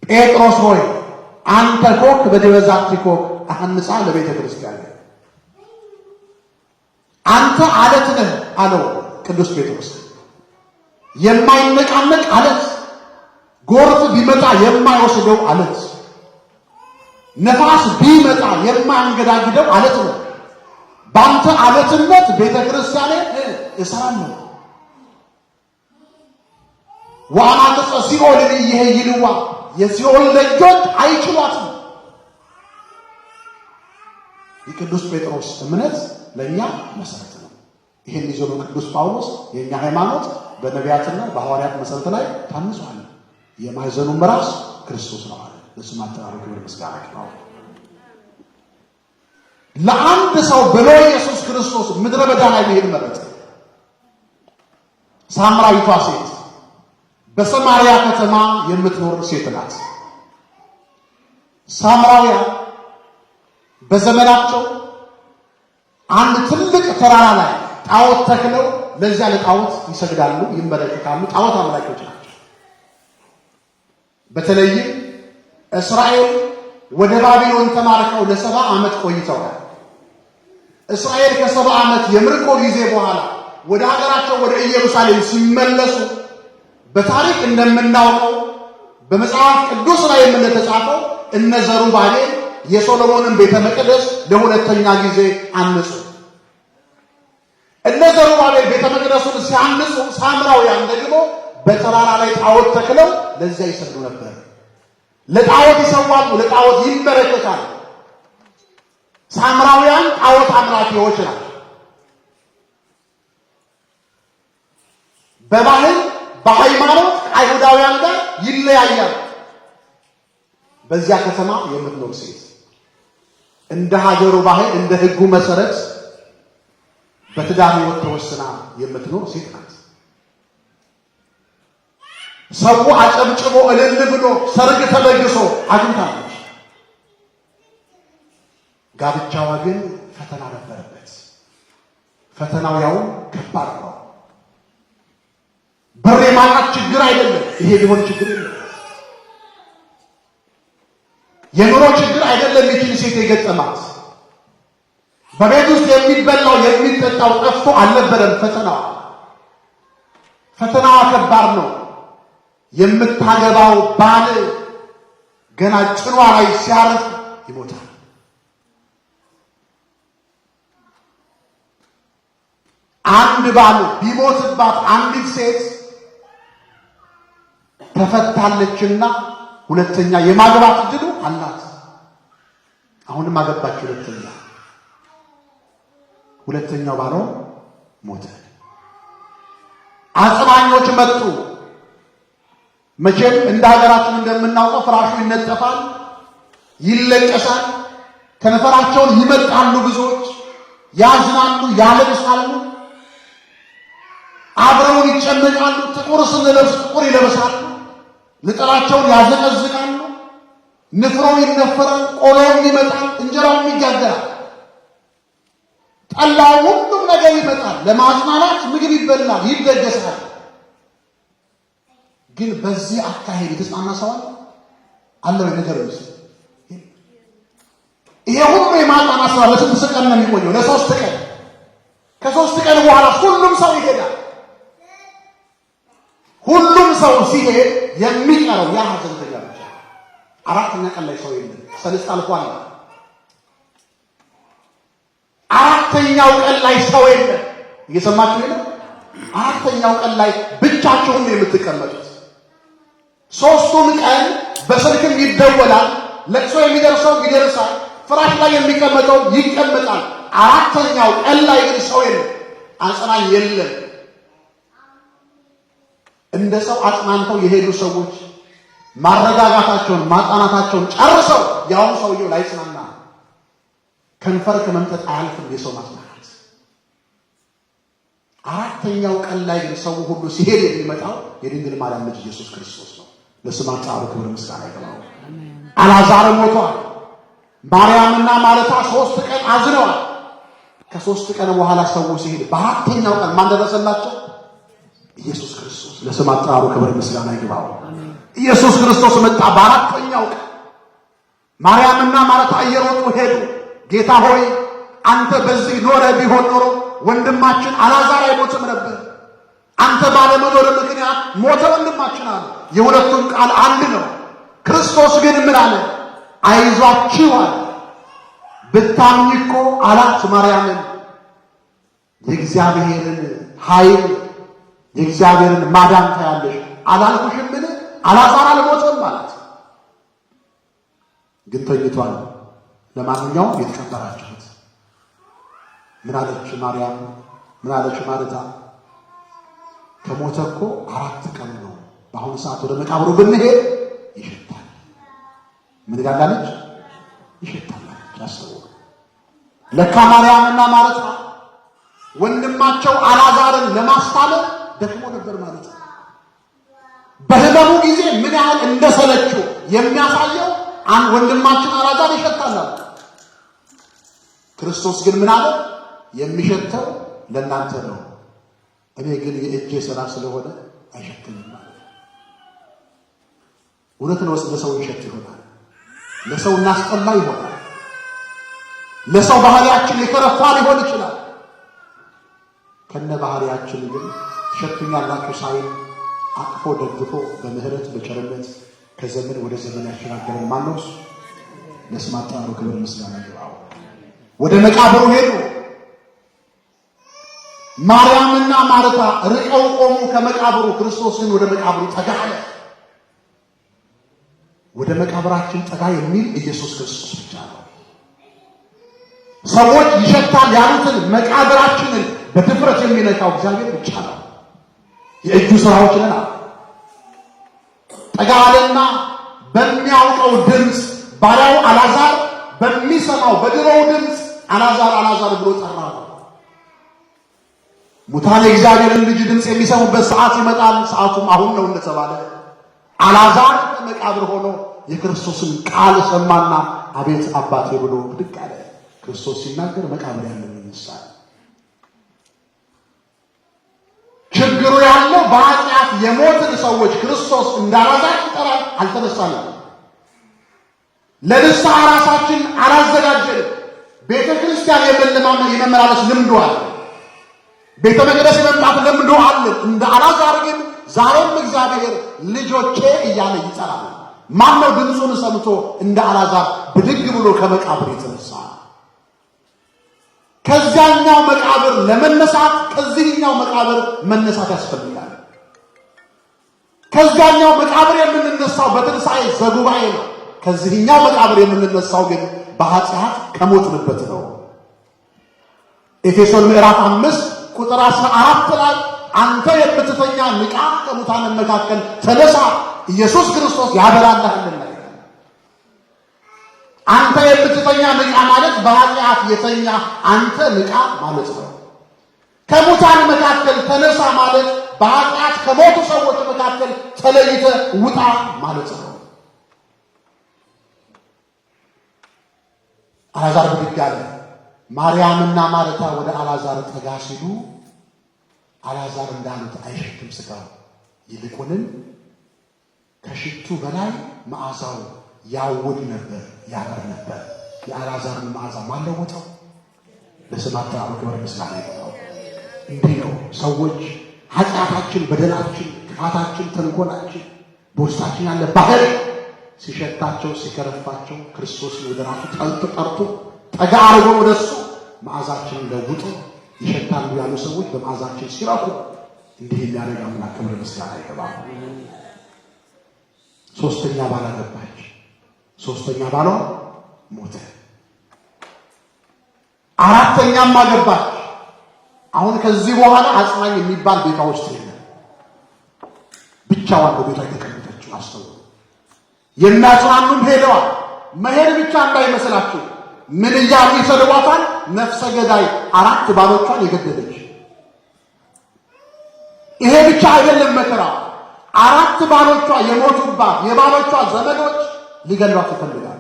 ጴጥሮስ ሆይ አንተ ኮክ በደበዛት ኮክ አሐንጻ ለቤተ ክርስቲያን አንተ አለት ነህ አለው ቅዱስ ጴጥሮስ። የማይነቃነቅ አለት፣ ጎርፍ ቢመጣ የማይወስደው አለት፣ ነፋስ ቢመጣ የማያንገዳግደው አለት ነው። ባንተ አለትነት ቤተ ክርስቲያን እሰራለሁ። ወአናቅጸ ሲኦልን ይሄይልዋ የሲኦል ደጆች አይችሏትም። የቅዱስ ጴጥሮስ እምነት ለኛ መሰረት ነው። ይሄን ይዞ ነው ቅዱስ ጳውሎስ የኛ ሃይማኖት በነቢያትና በሐዋርያት መሰረት ላይ ታንጿል፣ የማዕዘኑም ራስ ክርስቶስ ነው አለ። ለስሙ አጠራሩ ክብር ምስጋና ይግባው። ለአንድ ሰው ብሎ ኢየሱስ ክርስቶስ ምድረ በዳ ላይ መሄድ መረጠ። ሳምራዊቷ ሴት በሰማርያ ከተማ የምትኖር ሴት ናት። ሳምራውያን በዘመናቸው አንድ ትልቅ ተራራ ላይ ጣዖት ተክለው ለዚያ ለጣዖት ይሰግዳሉ፣ ይመለከታሉ። ጣዖት አምላኪዎች ናቸው። በተለይም እስራኤል ወደ ባቢሎን ተማርከው ለ70 ዓመት ቆይተዋል። እስራኤል ከ70 ዓመት የምርኮ ጊዜ በኋላ ወደ ሀገራቸው ወደ ኢየሩሳሌም ሲመለሱ በታሪክ እንደምናውቀው በመጽሐፍ ቅዱስ ላይ እንደተጻፈው እነ ዘሩባቤል የሶሎሞንን ቤተ መቅደስ ለሁለተኛ ጊዜ አነጹ። እነ ዘሩባቤል ቤተ መቅደሱን ሲያንጹ ሳምራውያን ደግሞ በተራራ ላይ ጣዖት ተክለው ለዚያ ይሰግዱ ነበር። ለጣዖት ይሰዋሉ፣ ለጣዖት ይመለከታሉ። ሳምራውያን ጣዖት አምላኪዎች ናቸው። በባህል በሃይማኖት አይሁዳውያን ጋር ይለያያሉ። በዚያ ከተማ የምትኖር ሴት እንደ ሀገሩ ባህል እንደ ሕጉ መሰረት በትዳር ሕይወት ተወስና የምትኖር ሴት ናት። ሰው አጨብጭቦ እልል ብሎ ሰርግ ተደግሶ አግኝታለች። ጋብቻዋ ግን ፈተና ነበረበት። ፈተናው ያው ከባድ ነው። በር የማጣት ችግር አይደለም። ይሄ ቢሆን ችግር የለም። የኑሮ ችግር አይደለም። ይህችን ሴት የገጠማት በቤት ውስጥ የሚበላው የሚጠጣው ጠፍቶ አልነበረም። ፈተናዋ ከባድ ነው። የምታገባው ባል ገና ጭኗ ላይ ሲያርፍ ይሞታል። አንድ ባል ቢሞትባት አንዲት ሴት ተፈታለችና ሁለተኛ የማግባት እድሉ አላት። አሁንም አገባች። ሁለተኛው ባሏ ሞተ። አጽናኞች መጡ። መቼም እንደ ሀገራችን እንደምናውቀው ፍራሹ ይነጠፋል፣ ይለቀሳል፣ ከንፈራቸውን ይመጣሉ፣ ብዙዎች ያዝናሉ፣ ያለቅሳሉ፣ አብረውን ይጨነቃሉ። ጥቁር ስንለብስ ጥቁር ይለብሳሉ፣ ንጠላቸውን ያዘቀዝቃሉ፣ ንፍሮው ይነፈራል፣ ቆሎውም ይመጣል፣ እንጀራውም ይጋገራል፣ ጠላው፣ ሁሉም ነገር ይመጣል። ለማጽናናት ምግብ ይበላል፣ ይደገሳል። ግን በዚህ አካሄድ የተጽናና ሰው አለው ነገር ነው። ይሄ ሁሉ የማጽናናት ስራ ለስንት ቀን ነው የሚቆየው? ለ3 ቀን። ከ3 ቀን በኋላ ሁሉም ሰው ይሄዳል። ሁሉም ሰው ሲሄድ የሚቀረው ያ ሐዘንተኛ ብቻ። 4ኛ ቀን ላይ ሰው የለም። ሰልስት አልፏል። 4ኛው ቀን ላይ ሰው የለም። እየሰማችሁ ነው? 4ኛው ቀን ላይ ብቻችሁን ነው የምትቀመጡት። 3ቱን ቀን በስልክም ይደወላል፣ ለቅሶ የሚደርሰው ይደርሳል፣ ፍራሽ ላይ የሚቀመጠው ይቀመጣል። 4ኛው ቀን ላይ ግን ሰው የለም፣ አጽናኝ የለም። እንደ ሰው አጽናንተው የሄዱ ሰዎች ማረጋጋታቸውን ማጽናናታቸውን ጨርሰው ያው ሰውየው ላይ ጽናና ከንፈር ከመምጠጥ አያልፍም የሰው ማጽናናት። 4ኛው ቀን ላይ ግን ሰው ሁሉ ሲሄድ የሚመጣው የድንግል ማርያም ልጅ ኢየሱስ ክርስቶስ ነው። ለስሙ አጠራሩ ክብር ምስጋና ይግባው። አልዓዛር ሞቷል። ማርያምና ማርታ 3 ቀን አዝነዋል። ከ3 ቀን በኋላ ሰው ሲሄድ በ4ኛው ቀን ማን ደረሰላቸው? ኢየሱስ ክርስቶስ። ለስሙ አጠራሩ ክብር ምስጋና ይግባው። ኢየሱስ ክርስቶስ መጣ። በአራተኛው ቀን ማርያምና ማርታ እየሮጡ ሄዱ። ጌታ ሆይ አንተ በዚህ ኖረ ቢሆን ኖሮ ወንድማችን አልዓዛር አይሞትም ነበር። አንተ ባለመኖር ምክንያት ሞተ ወንድማችን አለ። የሁለቱም ቃል አንድ ነው። ክርስቶስ ግን ምን አለ? አይዟችሁ አለ። ብታምኚ እኮ አላት ማርያምን የእግዚአብሔርን ኃይል የእግዚአብሔርን ማዳን ታያለሽ አላልኩሽምን? አልዓዛር አልሞተም ማለት ግን ተኝቷል። ለማንኛውም የተቀበራችሁት ምን አለች ማርያም? ምን አለች ማርታ? ከሞተ እኮ 4 ቀን ነው። በአሁኑ ሰዓት ወደ መቃብሩ ብንሄድ ይሸታል። ምን ጋላለች? ይሸታል። ያስተውሉ። ለካ ማርያምና ማርታ ወንድማቸው አልዓዛርን ለማስታመም ደክሞ ነበር ማለት ነው። በህመሙ ጊዜ ምን ያህል እንደሰለችው የሚያሳየው ወንድማችን አልዓዛር ይሸታል። ክርስቶስ ግን ምን አለ? የሚሸተው ለእናንተ ነው፣ እኔ ግን የእጄ ሥራ ስለሆነ አይሸትም ማለት ነው። እውነት ነው። ለሰው ይሸት ይሆናል፣ ለሰው እናስጠላ ይሆናል፣ ለሰው ባህሪያችን የከረፋ ሊሆን ይችላል። ከነ ባህሪያችን ግን ትሸቱኛላችሁ ሳይል አቅፎ ደግፎ በምህረት በቸርነት ከዘመን ወደ ዘመን ያሸጋገረን ማን ነው? ለስም አጠራሩ ክብር ምስጋና ይግባው። ወደ መቃብሩ ሄዱ። ማርያምና ማርታ ርቀው ቆሙ ከመቃብሩ። ክርስቶስ ግን ወደ መቃብሩ ጠጋ አለ። ወደ መቃብራችን ጠጋ የሚል ኢየሱስ ክርስቶስ ብቻ ነው። ሰዎች ይሸታል ያሉትን መቃብራችንን በድፍረት የሚነካው እግዚአብሔር ብቻ ነው። የእጁ ሥራዎች ነን። ጠጋ አለና በሚያውቀው ድምፅ ባሪያው አልዓዛር በሚሰማው በድሮው ድምፅ አልዓዛር አልዓዛር ብሎ ጠራው። ሙታን የእግዚአብሔርን ልጅ ድምፅ የሚሰሙበት ሰዓት ይመጣል፣ ሰዓቱም አሁን ነው እንደተባለ አልዓዛር ከመቃብር ሆኖ የክርስቶስን ቃል ሰማና አቤት አባቴ ብሎ ብድግ አለ። ክርስቶስ ሲናገር መቃብር ያለው ይነሳል። ችግሩ ያለው በኃጢአት የሞትን ሰዎች ክርስቶስ እንዳልዓዛር ይጠራል። አልተነሳንም። ለንስሐ ራሳችን አላዘጋጀንም። ቤተ ክርስቲያን የመመላለስ ልምዶ አለ። ቤተ መቅደስ የመምጣት ልምዶ አለ። እንደ አልዓዛር ግን ዛሬም እግዚአብሔር ልጆቼ እያለ ይጠራል። ማን ነው ድምፁን ሰምቶ እንደ አልዓዛር ብድግ ብሎ ከመቃብር የተነሳ? ከዚያኛው መቃብር ለመነሳት ከዚህኛው መቃብር መነሳት ያስፈልጋል። ከዚያኛው መቃብር የምንነሳው በትንሣኤ ዘጉባኤ ነው። ከዚህኛው መቃብር የምንነሳው ግን በኃጢአት ከሞትንበት ነው። ኤፌሶን ምዕራፍ 5 ቁጥር 14 ላይ አንተ የምትተኛ ንቃ፣ ከሙታን መካከል ተነሳ፣ ኢየሱስ ክርስቶስ ያበራልሃልና። አንተ የምትተኛ ንቃ ማለት በኃጢአት የተኛ አንተ ንቃ ማለት ነው። ከሙታን መካከል ተነሳ ማለት በኃጢአት ከሞቱ ሰዎች መካከል ተለይተ ውጣ ማለት ነው። አልዓዛር ብድግ አለ። ማርያምና ማርታ ወደ አልዓዛር ጠጋ ሲሉ አልዓዛር እንዳሉት አይሸትም ሥጋው፣ ይልቁንም ከሽቱ በላይ መዓዛው ያውድ ነበር፣ ያበር ነበር። የአልዓዛርን መዓዛ ማለወጠው? ለስም አጠራሩ ክብር ምስጋና ይግባው። እንዲህ ነው ሰዎች ኃጢአታችን፣ በደላችን፣ ክፋታችን፣ ተንኮላችን በውስጣችን ያለ ባህል ሲሸታቸው ሲከረፋቸው ክርስቶስን ወደ ራሱ ጠርቶ ጠጋ አድርጎ ወደሱ መዓዛችንን ለውጦ ይሸታሉ ያሉ ሰዎች በመዓዛችን ሲራኩ እንዲህ የሚያደርግ አምላክ ክብር ምስጋና ይግባው። ሶስተኛ ባል አገባች። ሶስተኛ ባሏ ሞተ። አራተኛም አገባች። አሁን ከዚህ በኋላ አጽናኝ የሚባል ቤቷ ውስጥ የለም። ብቻዋን በቤቷ የተቀመጠችው አስተውሉ። የሚያጽናኑም ሄደዋል። መሄድ ብቻ እንዳይመስላችሁ ምን እያሉ ይሰድቧታል? ነፍሰ ገዳይ 4 ባሎቿን የገደለች። ይሄ ብቻ አይደለም መከራ። 4 ባሎቿ የሞቱባት የባሎቿ ዘመዶች ሊገሏት ይፈልጋሉ።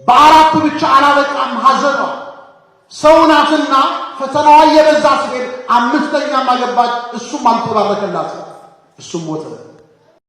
በ4 ብቻ አላበቃም ሐዘኗ። ሰው ናትና ፈተናዋ እየበዛ ሲሄድ 5ኛም አገባች። እሱም አልተባረከላትም። እሱም ሞተ።